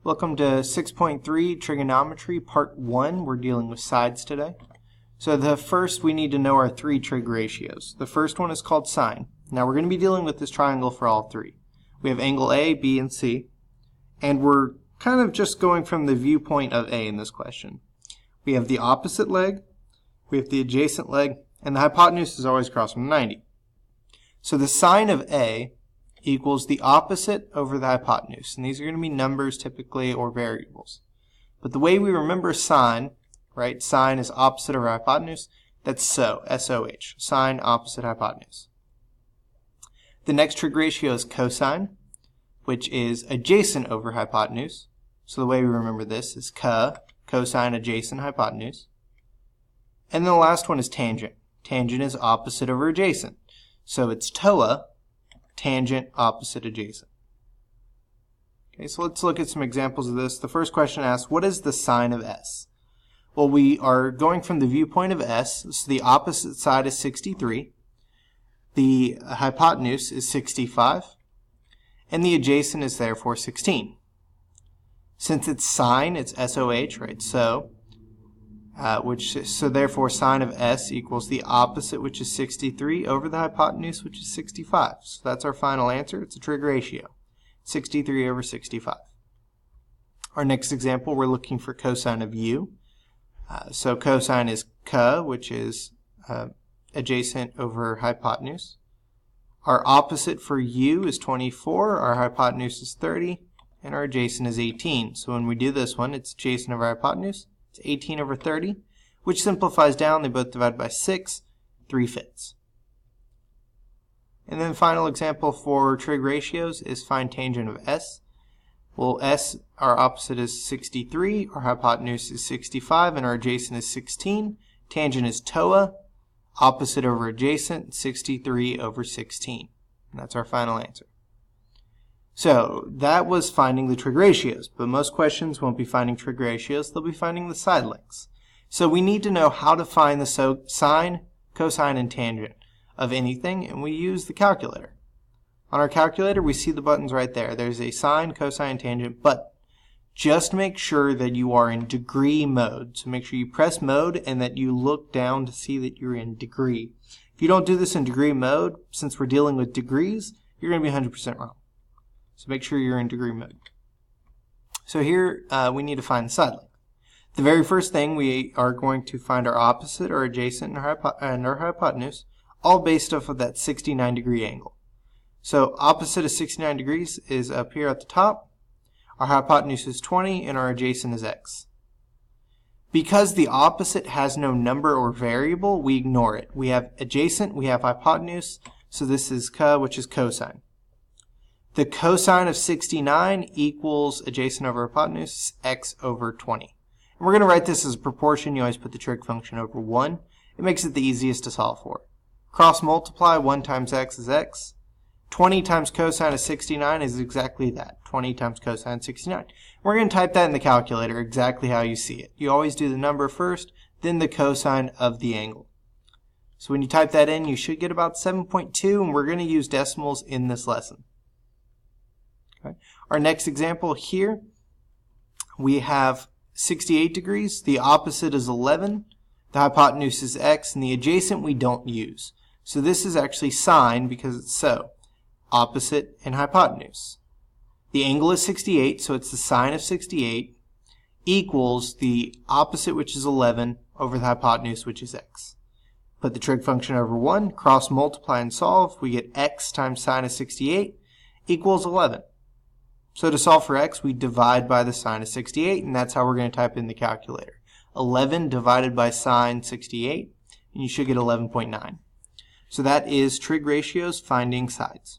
Welcome to 6.3 Trigonometry Part 1. We're dealing with sides today. So the first we need to know are three trig ratios. The first one is called sine. Now we're going to be dealing with this triangle for all three. We have angle A, B, and C. And we're kind of just going from the viewpoint of A in this question. We have the opposite leg, we have the adjacent leg, and the hypotenuse is always across from 90. So the sine of A equals the opposite over the hypotenuse. And these are going to be numbers typically or variables. But the way we remember sine, right, sine is opposite over hypotenuse, that's SO, S-O-H, sine opposite hypotenuse. The next trig ratio is cosine, which is adjacent over hypotenuse. So the way we remember this is cosine adjacent hypotenuse. And then the last one is tangent. Tangent is opposite over adjacent. So it's TOA, tangent opposite adjacent. Okay, so let's look at some examples of this. The first question asks, what is the sine of S? Well, we are going from the viewpoint of S, so the opposite side is 63, the hypotenuse is 65, and the adjacent is therefore 16. Since it's sine, it's SOH, right? So therefore sine of S equals the opposite, which is 63, over the hypotenuse, which is 65. So that's our final answer. It's a trig ratio, 63 over 65. Our next example, we're looking for cosine of U. So cosine is which is adjacent over hypotenuse. Our opposite for U is 24, our hypotenuse is 30, and our adjacent is 18. So when we do this one, it's adjacent over hypotenuse. It's 18 over 30, which simplifies down. They both divide by 6, 3/5. And then the final example for trig ratios is find tangent of S. Well, S, our opposite is 63, our hypotenuse is 65, and our adjacent is 16. Tangent is TOA, opposite over adjacent, 63 over 16. And that's our final answer. So that was finding the trig ratios, but most questions won't be finding trig ratios, they'll be finding the side lengths. So we need to know how to find the sine, cosine, and tangent of anything, and we use the calculator. On our calculator, we see the buttons right there. There's a sine, cosine, tangent, but just make sure that you are in degree mode. So make sure you press mode and that you look down to see that you're in degree. If you don't do this in degree mode, since we're dealing with degrees, you're going to be 100% wrong. So make sure you're in degree mode. So here we need to find the side length. The very first thing, we are going to find our opposite or adjacent and our hypotenuse, all based off of that 69 degree angle. So opposite of 69 degrees is up here at the top. Our hypotenuse is 20 and our adjacent is x. Because the opposite has no number or variable, we ignore it. We have adjacent, we have hypotenuse, so this is which is cosine. The cosine of 69 equals adjacent over hypotenuse, x over 20. And we're going to write this as a proportion. You always put the trig function over 1. It makes it the easiest to solve for. Cross multiply, 1 times x is x. 20 times cosine of 69 is exactly that, 20 times cosine of 69. We're going to type that in the calculator exactly how you see it. You always do the number first, then the cosine of the angle. So when you type that in, you should get about 7.2, and we're going to use decimals in this lesson. Okay. Our next example here, we have 68 degrees. The opposite is 11. The hypotenuse is x, and the adjacent we don't use. So this is actually sine because it's so. Opposite and hypotenuse. The angle is 68, so it's the sine of 68 equals the opposite, which is 11, over the hypotenuse, which is x. Put the trig function over 1, cross multiply and solve. We get x times sine of 68 equals 11. So to solve for x, we divide by the sine of 68, and that's how we're going to type in the calculator. 11 divided by sine 68, and you should get 11.9. So that is trig ratios finding sides.